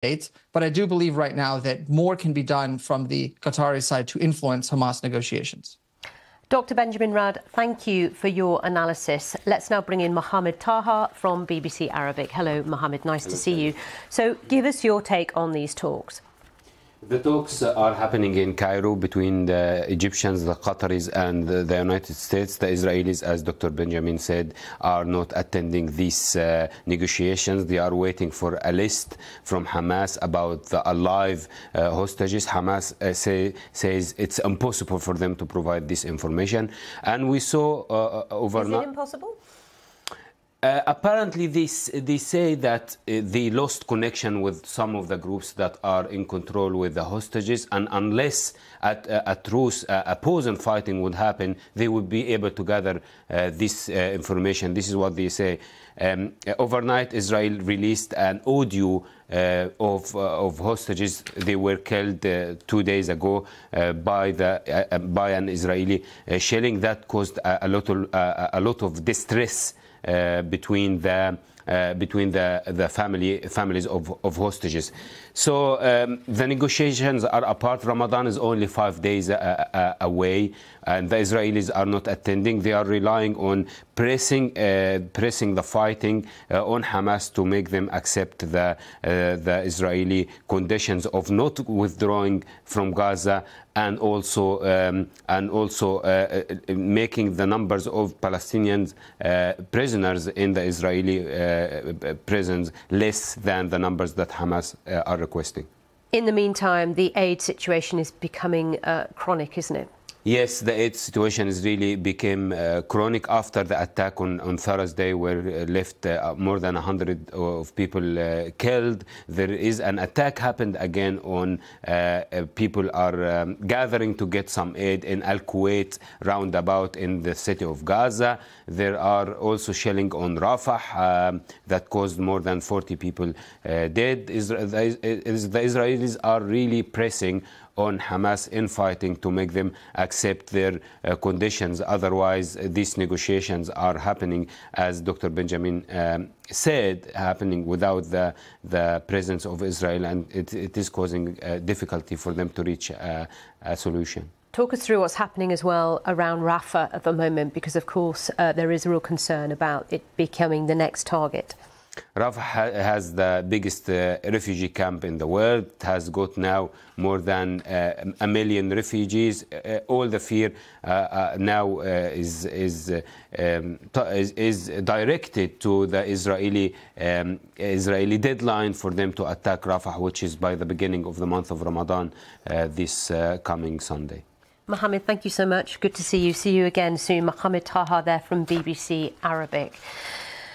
States. But I do believe right now that more can be done from the Qatari side to influence Hamas negotiations. Dr. Benjamin Rad, thank you for your analysis. Let's now bring in Mohamed Taha from BBC Arabic. Hello, Mohamed. Nice to see you. So give us your take on these talks. The talks are happening in Cairo between the Egyptians, the Qataris and the United States. The Israelis, as Dr. Benjamin said, are not attending these negotiations. They are waiting for a list from Hamas about the alive hostages. Hamas says it's impossible for them to provide this information. And we saw overnight... Is it impossible? Apparently, they say that they lost connection with some of the groups that are in control with the hostages, and unless a truce, a pause in fighting would happen, they would be able to gather this information. This is what they say. Overnight, Israel released an audio of hostages. They were killed 2 days ago by an Israeli shelling that caused a lot of distress between the families of hostages. So the negotiations are apart. Ramadan is only 5 days away, and the Israelis are not attending. They are relying on pressing the fighting on Hamas to make them accept the Israeli conditions of not withdrawing from Gaza, and also making the numbers of Palestinian prisoners in the Israeli prisons less than the numbers that Hamas are requesting. In the meantime, the aid situation is becoming chronic, isn't it? Yes, the aid situation is really became chronic after the attack on Thursday, where left more than 100 of people killed. There is an attack happened again on people are gathering to get some aid in Al-Kuwait roundabout in the city of Gaza. There are also shelling on Rafah that caused more than 40 people dead. The Israelis are really pressing on Hamas in fighting to make them accept their conditions. Otherwise, these negotiations are happening, as Dr. Benjamin said, happening without the presence of Israel, and it is causing difficulty for them to reach a solution. Talk us through what's happening as well around Rafah at the moment, because of course there is a real concern about it becoming the next target. Rafah has the biggest refugee camp in the world. It has got now more than 1 million refugees. All the fear now is directed to the Israeli deadline for them to attack Rafah, which is by the beginning of the month of Ramadan this coming Sunday. Mohamed, thank you so much. Good to see you. See you again soon. Mohamed Taha there from BBC Arabic.